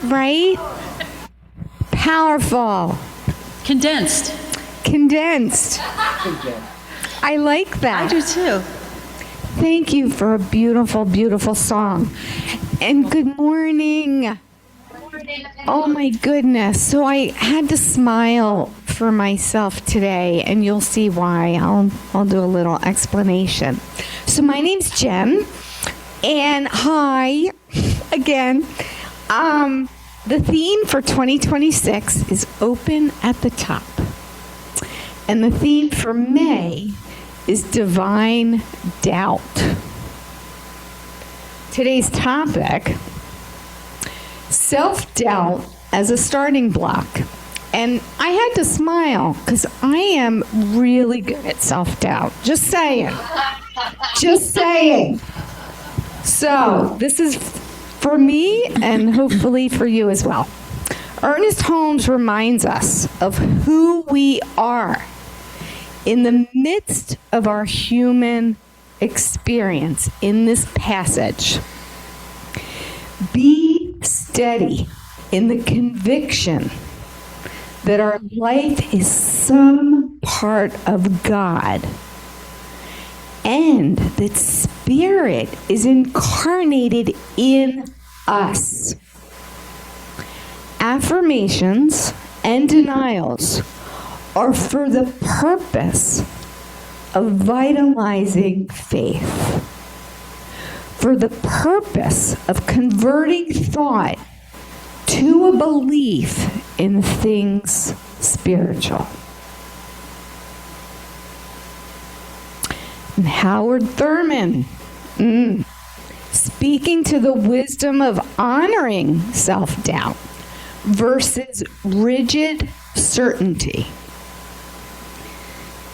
right? Powerful. Condensed. I like that. I do too. Thank you for a beautiful, beautiful song. And good morning. Oh my goodness. So I had to smile for myself today, and you'll see why. I'll do a little explanation. So my name's Jen, and hi again. The theme for 2026 is open at the top. And the theme for May is divine doubt. Today's topic, self-doubt as a starting block. And I had to smile because I am really good at self-doubt. Just saying. So this is for me and hopefully for you as well. Ernest Holmes reminds us of who we are in the midst of our human experience in this passage. Be steady in the conviction that our life is some part of God and that Spirit is incarnated in us. Affirmations and denials are for the purpose of vitalizing faith, for the purpose of converting thought to a belief in things spiritual. And Howard Thurman, speaking to the wisdom of honoring self-doubt versus rigid certainty.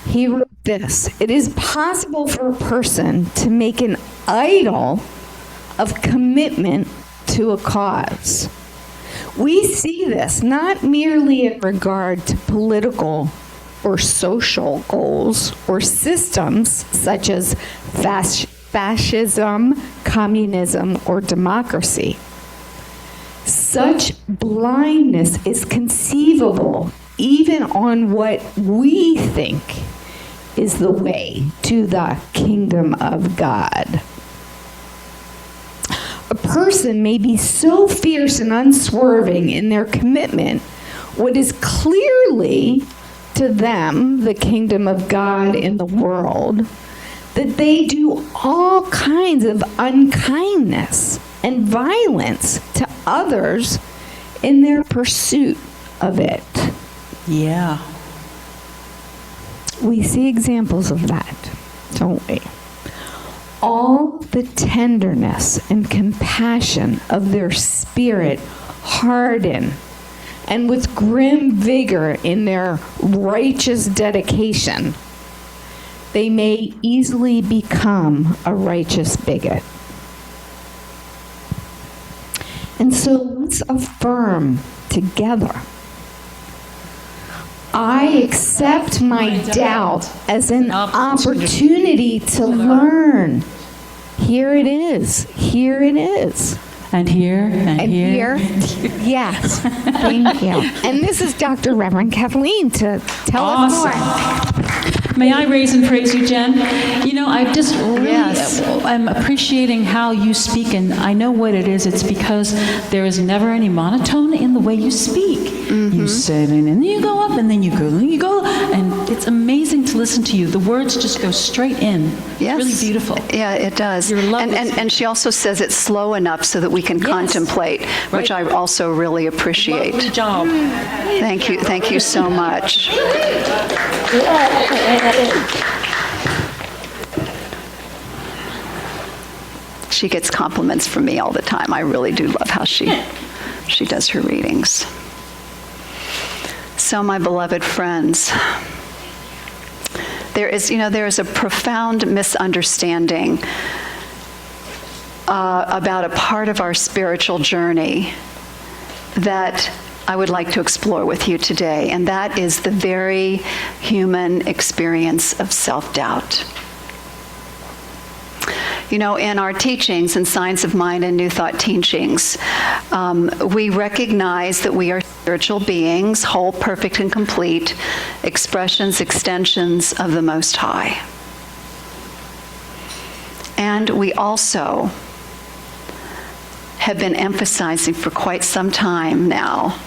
He wrote this: it is possible for a person to make an idol of commitment to a cause. We see this not merely in regard to political or social goals or systems such as fascism, communism, or democracy. Such blindness is conceivable even on what we think is the way to the kingdom of God. A person may be so fierce and unswerving in their commitment, what is clearly to them the kingdom of God in the world, that they do all kinds of unkindness and violence to others in their pursuit of it. Yeah. We see examples of that, don't we? All the tenderness and compassion of their spirit harden, and with grim vigor in their righteous dedication, they may easily become a righteous bigot. And so let's affirm together. I accept my doubt as an opportunity to learn. Here it is. Here it is. And here, and here. Yes. Thank you. And this is Dr. Reverend Kathleen to tell us more. May I raise and praise you, Jen? You know, I just really, I'm appreciating how you speak, and I know what it is. It's because there is never any monotone in the way you speak. Mm-hmm. You say, and then you go up, and then you go, and then you go, and it's amazing to listen to you. The words just go straight in. Yes. It's really beautiful. Yeah, it does. And she also says it's slow enough so that we can contemplate, which I also really appreciate. Lovely job. Thank you so much. She gets compliments from me all the time. I really do love how she does her readings. So, my beloved friends, there is a profound misunderstanding about a part of our spiritual journey that I would like to explore with you today, and that is the very human experience of self-doubt. in our teachings in Science of Mind and New Thought teachings, we recognize that we are spiritual beings, whole, perfect, and complete, expressions, extensions of the Most High. And we also have been emphasizing for quite some time now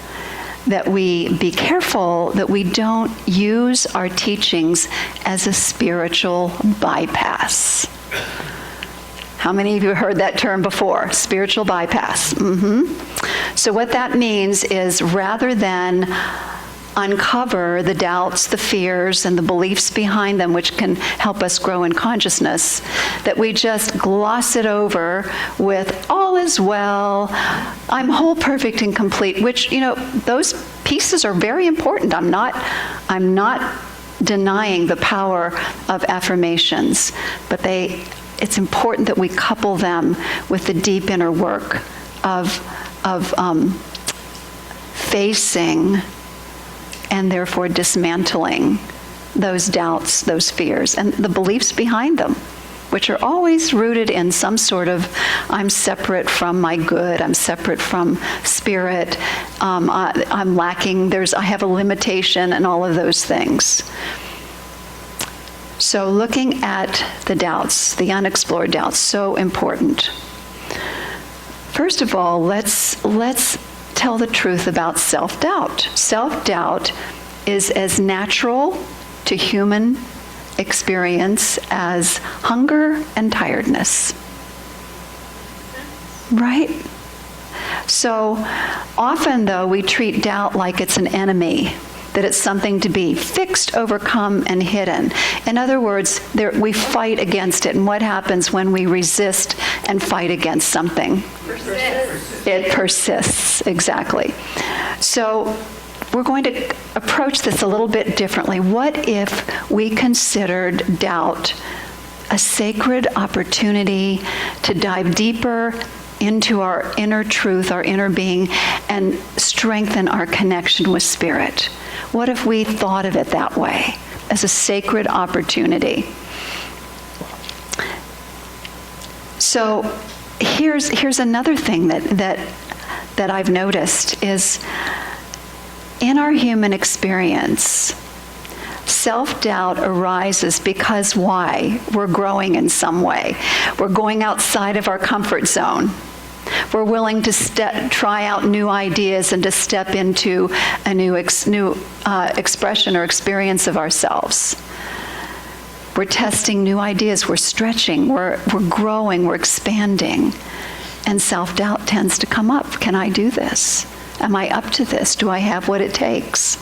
that we be careful that we don't use our teachings as a spiritual bypass. How many of you have heard that term before? Spiritual bypass. So what that means is, rather than uncover the doubts, the fears, and the beliefs behind them, which can help us grow in consciousness, that we just gloss it over with all is well, I'm whole, perfect, and complete, which, those pieces are very important. I'm not denying the power of affirmations, but it's important that we couple them with the deep inner work of facing and therefore dismantling those doubts, those fears, and the beliefs behind them, which are always rooted in some sort of, I'm separate from my good, I'm separate from spirit, I'm lacking, I have a limitation, and all of those things. So looking at the doubts, the unexplored doubts, so important. First of all, let's tell the truth about self-doubt. Self-doubt is as natural to human experience as hunger and tiredness. Right? So often, though, we treat doubt like it's an enemy, that it's something to be fixed, overcome, and hidden. In other words, we fight against it. And what happens when we resist and fight against something? It persists, exactly. So we're going to approach this a little bit differently. What if we considered doubt a sacred opportunity to dive deeper into our inner truth, our inner being, and strengthen our connection with spirit? What if we thought of it that way, as a sacred opportunity? So here's another thing that I've noticed is, in our human experience, self-doubt arises because why? We're growing in some way. We're going outside of our comfort zone. We're willing to try out new ideas and to step into a new expression or experience of ourselves. We're testing new ideas. We're stretching. We're growing. We're expanding. And self-doubt tends to come up. Can I do this? Am I up to this? Do I have what it takes?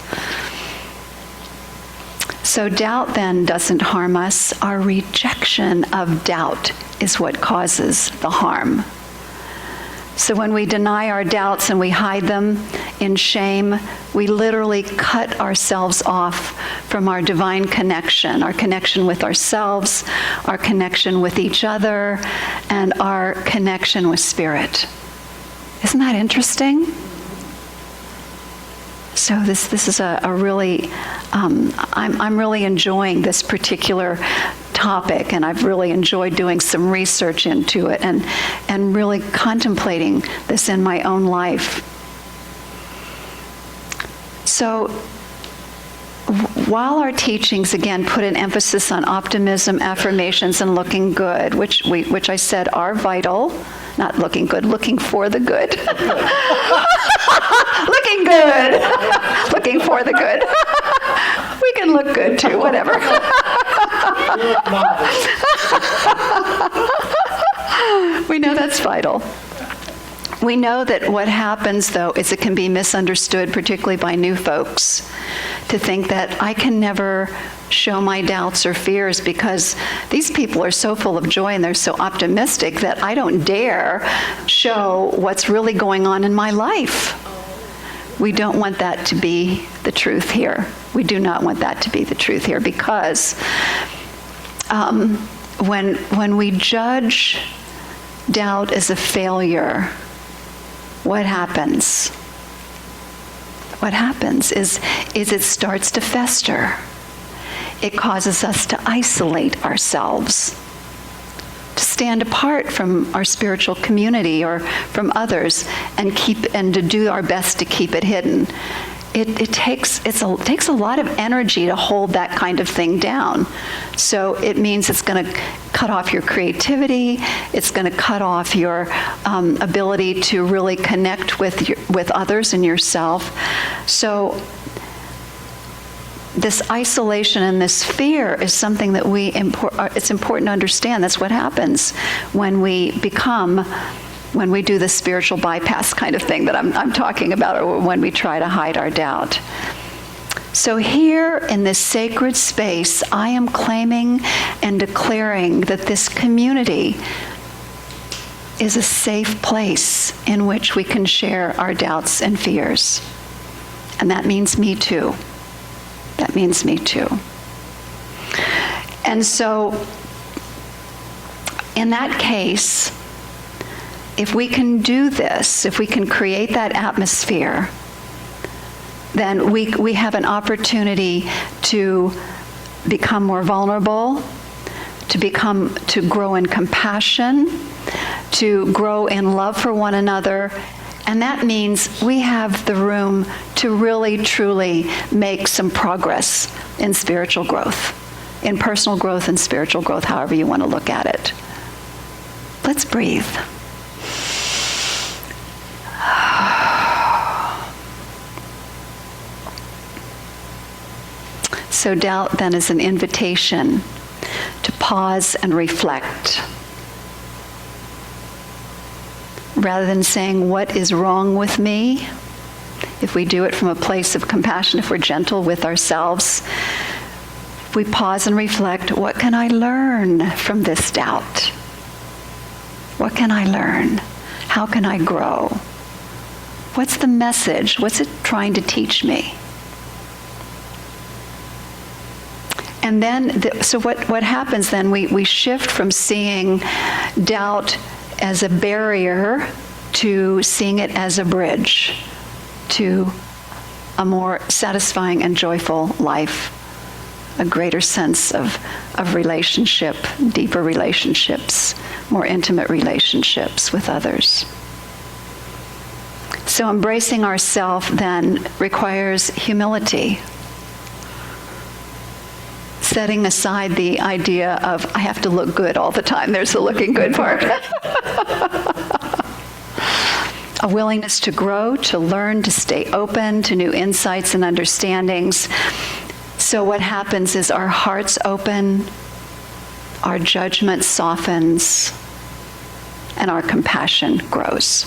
So doubt then doesn't harm us. Our rejection of doubt is what causes the harm. So when we deny our doubts and we hide them in shame, we literally cut ourselves off from our divine connection, our connection with ourselves, our connection with each other, and our connection with spirit. Isn't that interesting? So this is a really, I'm really enjoying this particular topic, and I've really enjoyed doing some research into it and really contemplating this in my own life. So while our teachings, again, put an emphasis on optimism, affirmations, and looking good, which I said are vital, not looking good, looking for the good. Looking good. Looking for the good. We can look good too, whatever. We know that's vital. We know that what happens, though, is it can be misunderstood, particularly by new folks, to think that I can never show my doubts or fears because these people are so full of joy and they're so optimistic that I don't dare show what's really going on in my life. We don't want that to be the truth here. We do not want that to be the truth here, because when we judge doubt as a failure, what happens? What happens is it starts to fester. It causes us to isolate ourselves, to stand apart from our spiritual community or from others and to do our best to keep it hidden. It takes a lot of energy to hold that kind of thing down. So it means it's going to cut off your creativity. It's going to cut off your ability to really connect with others and yourself. So this isolation and this fear is something that it's important to understand. That's what happens when we do the spiritual bypass kind of thing that I'm talking about, or when we try to hide our doubt. So here in this sacred space, I am claiming and declaring that this community is a safe place in which we can share our doubts and fears. And that means me too. That means me too. And so, in that case, if we can do this, if we can create that atmosphere, then we have an opportunity to become more vulnerable, to grow in compassion, to grow in love for one another. And that means we have the room to really, truly make some progress in spiritual growth, in personal growth and spiritual growth, however you want to look at it. Let's breathe. So doubt then is an invitation to pause and reflect. Rather than saying, what is wrong with me? If we do it from a place of compassion, if we're gentle with ourselves, if we pause and reflect, what can I learn from this doubt? What can I learn? How can I grow? What's the message? What's it trying to teach me? And then, so what happens then, we shift from seeing doubt as a barrier to seeing it as a bridge to a more satisfying and joyful life, a greater sense of relationship, deeper relationships, more intimate relationships with others. So embracing ourself then requires humility. Setting aside the idea of, I have to look good all the time. There's the looking good part. A willingness to grow, to learn, to stay open to new insights and understandings. So what happens is our hearts open, our judgment softens, and our compassion grows.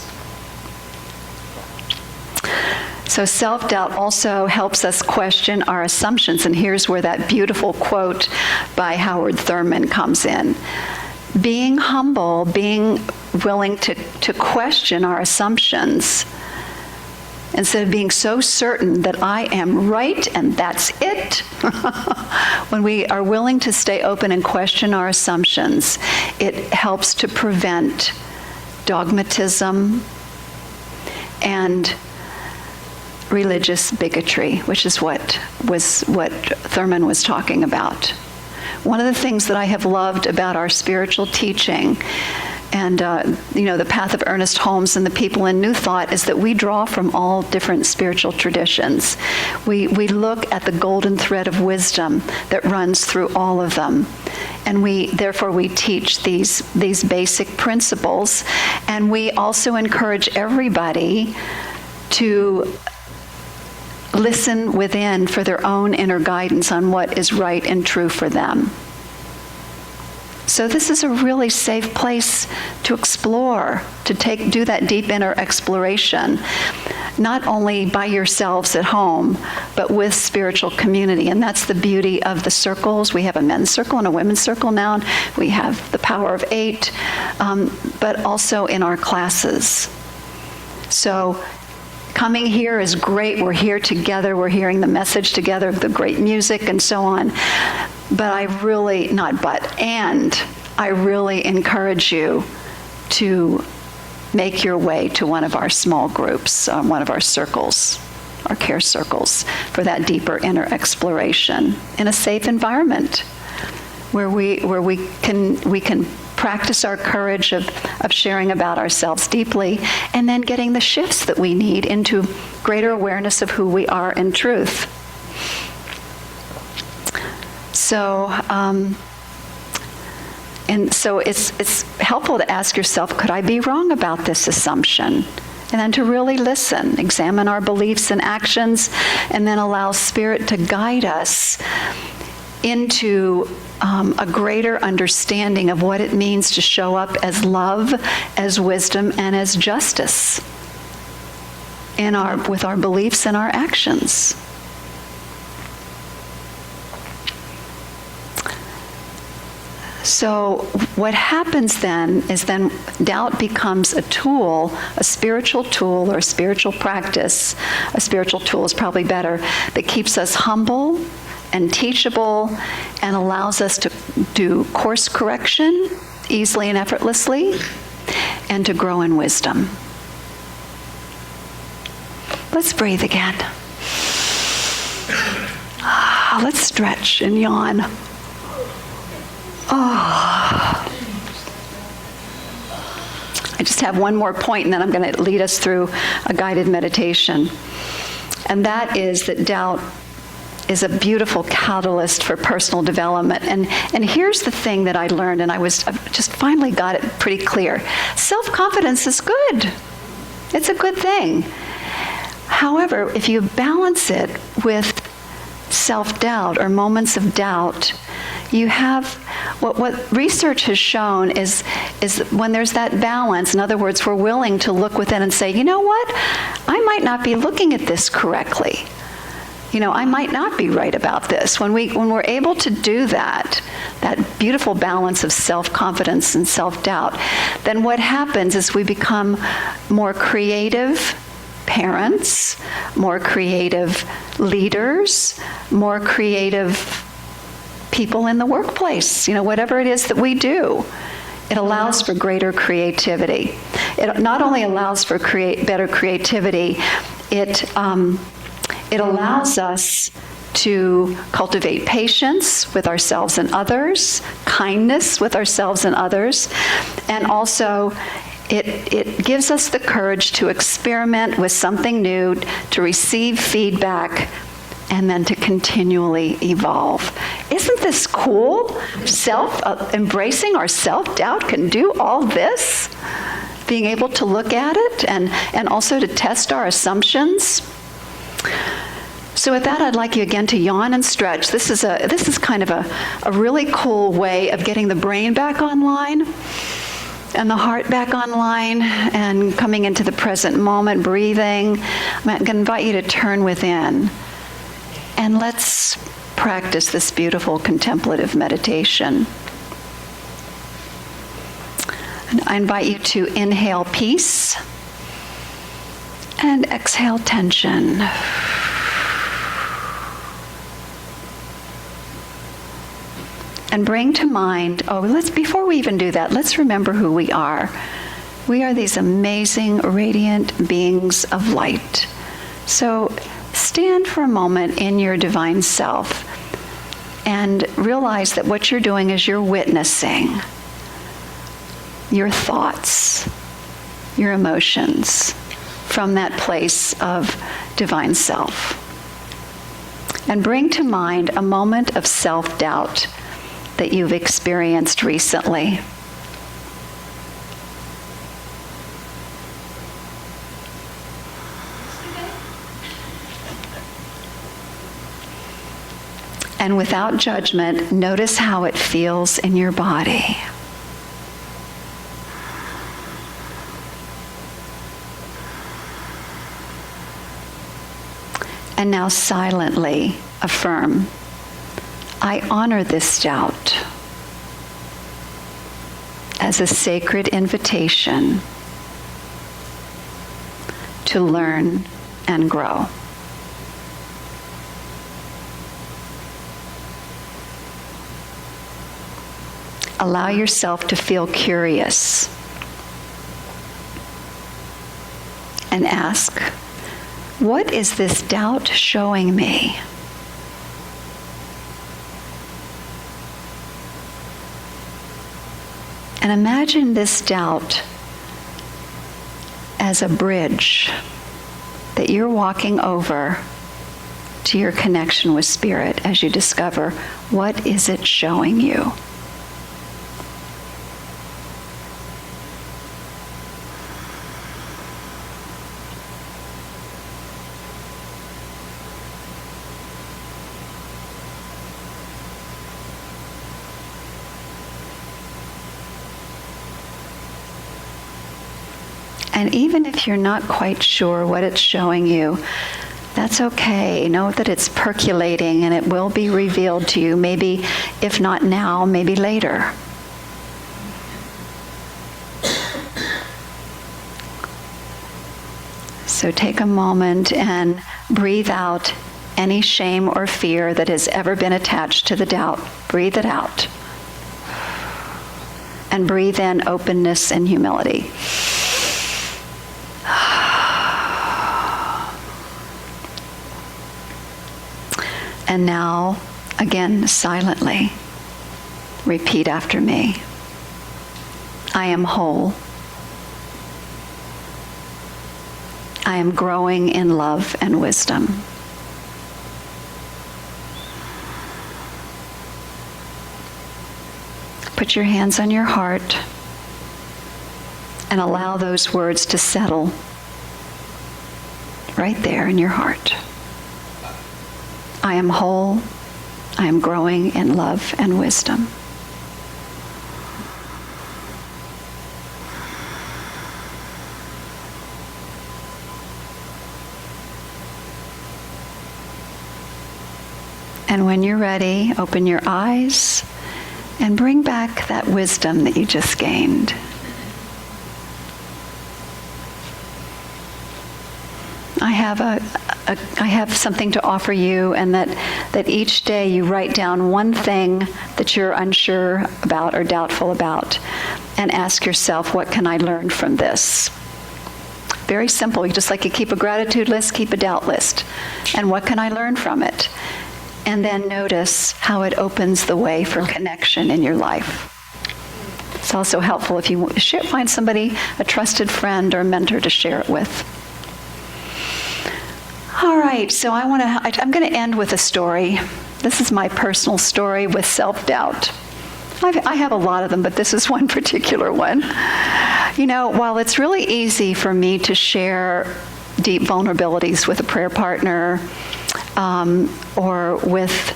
So self-doubt also helps us question our assumptions, and here's where that beautiful quote by Howard Thurman comes in. Being humble, being willing to question our assumptions, instead of being so certain that I am right and that's it. When we are willing to stay open and question our assumptions, it helps to prevent dogmatism and religious bigotry, which is what Thurman was talking about. One of the things that I have loved about our spiritual teaching and the path of Ernest Holmes and the people in New Thought is that we draw from all different spiritual traditions. We look at the golden thread of wisdom that runs through all of them. And therefore we teach these basic principles. And we also encourage everybody to listen within for their own inner guidance on what is right and true for them. So this is a really safe place to explore, to do that deep inner exploration, not only by yourselves at home, but with spiritual community. And that's the beauty of the circles. We have a men's circle and a women's circle now. We have the Power of 8, but also in our classes. So coming here is great. We're here together. We're hearing the message together, the great music and so on. But I really encourage you to make your way to one of our small groups, one of our circles, our care circles, for that deeper inner exploration in a safe environment where we can practice our courage of sharing about ourselves deeply, and then getting the shifts that we need into greater awareness of who we are in truth. So, it's helpful to ask yourself, could I be wrong about this assumption? And then to really listen, examine our beliefs and actions, and then allow Spirit to guide us into a greater understanding of what it means to show up as love, as wisdom, and as justice with our beliefs and our actions. So what happens then is doubt becomes a tool, a spiritual tool or a spiritual practice. A spiritual tool is probably better, that keeps us humble and teachable and allows us to do course correction easily and effortlessly and to grow in wisdom. Let's breathe again. Let's stretch and yawn. I just have one more point, and then I'm going to lead us through a guided meditation. And that is that doubt is a beautiful catalyst for personal development. And here's the thing that I learned, and I just finally got it pretty clear. Self-confidence is good. It's a good thing. However, if you balance it with self-doubt or moments of doubt, you have what research has shown is when there's that balance, in other words, we're willing to look within and say, you know what, I might not be looking at this correctly. I might not be right about this. When we're able to do that beautiful balance of self-confidence and self-doubt, then what happens is we become more creative parents, more creative leaders, more creative people in the workplace, whatever it is that we do. It allows for greater creativity. It not only allows for better creativity, it allows us to cultivate patience with ourselves and others, kindness with ourselves and others, and also it gives us the courage to experiment with something new, to receive feedback, and then to continually evolve. Isn't this cool? Embracing our self-doubt can do all this. Being able to look at it and also to test our assumptions. So with that, I'd like you again to yawn and stretch. This is kind of a really cool way of getting the brain back online and the heart back online and coming into the present moment, breathing. I'm going to invite you to turn within. And let's practice this beautiful contemplative meditation. And I invite you to inhale peace and exhale tension. And bring to mind, before we even do that, let's remember who we are. We are these amazing, radiant beings of light. So stand for a moment in your divine self and realize that what you're doing is you're witnessing your thoughts, your emotions from that place of divine self. And bring to mind a moment of self-doubt that you've experienced recently. And without judgment, notice how it feels in your body. And now silently affirm, I honor this doubt as a sacred invitation to learn and grow. Allow yourself to feel curious and ask, what is this doubt showing me? And imagine this doubt as a bridge that you're walking over to your connection with Spirit as you discover, what is it showing you? And even if you're not quite sure what it's showing you, that's okay. Know that it's percolating and it will be revealed to you, maybe if not now, maybe later. So take a moment and breathe out any shame or fear that has ever been attached to the doubt. Breathe it out. And breathe in openness and humility. And now, again, silently, repeat after me. I am whole. I am growing in love and wisdom. Put your hands on your heart and allow those words to settle right there in your heart. I am whole. I am growing in love and wisdom. And when you're ready, open your eyes and bring back that wisdom that you just gained. I have something to offer you, and that each day you write down one thing that you're unsure about or doubtful about, and ask yourself, what can I learn from this? Very simple. Just like you keep a gratitude list, keep a doubt list. And what can I learn from it? And then notice how it opens the way for connection in your life. It's also helpful if you find somebody, a trusted friend or mentor to share it with. All right, so I'm going to end with a story. This is my personal story with self-doubt. I have a lot of them, but this is one particular one. You know, while it's really easy for me to share deep vulnerabilities with a prayer partner, or with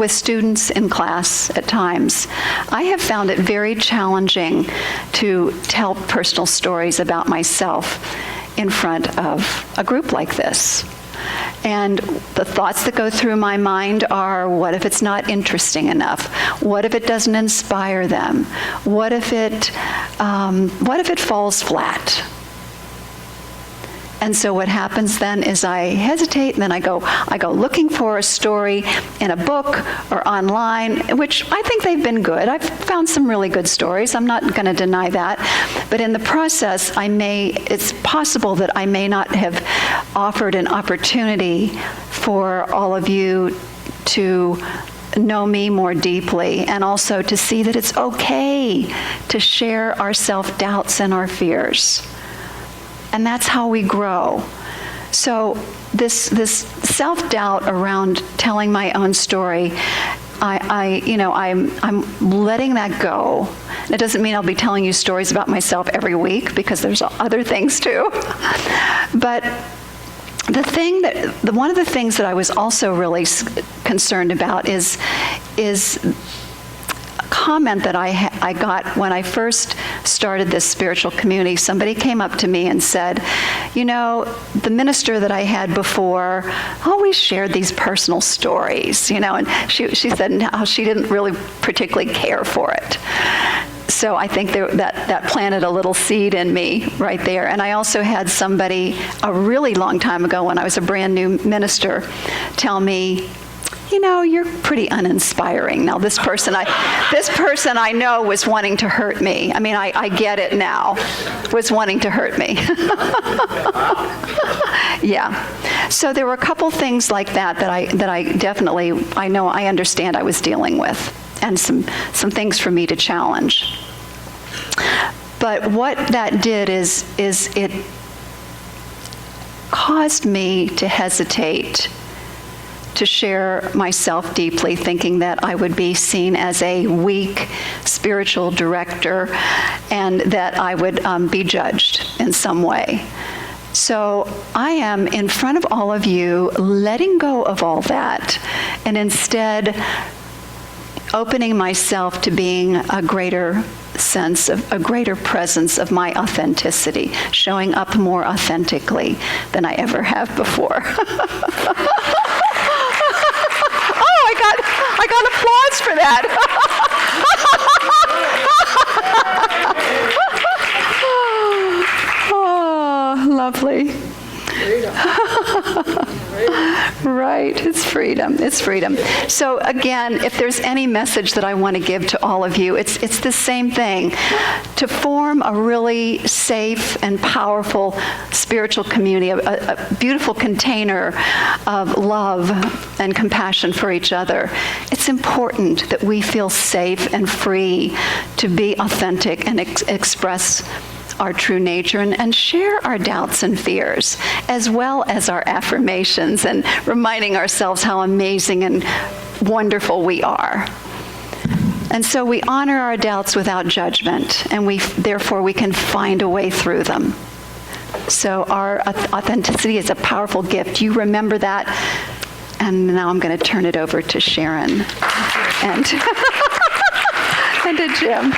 students in class at times, I have found it very challenging to tell personal stories about myself in front of a group like this. And the thoughts that go through my mind are, what if it's not interesting enough? What if it doesn't inspire them? What if it falls flat? And so what happens then is I hesitate, and then I go looking for a story in a book or online, which I think they've been good. I've found some really good stories. I'm not going to deny that. But in the process, it's possible that I may not have offered an opportunity for all of you to know me more deeply, and also to see that it's okay to share our self-doubts and our fears. And that's how we grow. So this self-doubt around telling my own story, I'm letting that go. It doesn't mean I'll be telling you stories about myself every week, because there's other things too. But one of the things that I was also really concerned about is comment that I got when I first started this spiritual community. Somebody came up to me and said, the minister that I had before always shared these personal stories, and she said how she didn't really particularly care for it. So I think that planted a little seed in me right there. And I also had somebody a really long time ago, when I was a brand new minister, tell me, you're pretty uninspiring. Now, this person I know was wanting to hurt me. I mean, I get it now. Was wanting to hurt me. Yeah. So there were a couple things like that I definitely, I understand I was dealing with. and some things for me to challenge. But what that did is it caused me to hesitate to share myself deeply, thinking that I would be seen as a weak spiritual director and that I would be judged in some way. So I am in front of all of you letting go of all that and instead opening myself to being a greater sense of a greater presence of my authenticity, showing up more authentically than I ever have before. I got applause for that. Oh, lovely. Right, it's freedom. It's freedom. So again, if there's any message that I want to give to all of you, it's the same thing. To form a really safe and powerful spiritual community, a beautiful container of love and compassion for each other, it's important that we feel safe and free to be authentic and express our true nature and share our doubts and fears, as well as our affirmations and reminding ourselves how amazing and wonderful we are. And so we honor our doubts without judgment, and therefore we can find a way through them. So our authenticity is a powerful gift. You remember that? And now I'm going to turn it over to Sharon and, and to Jim.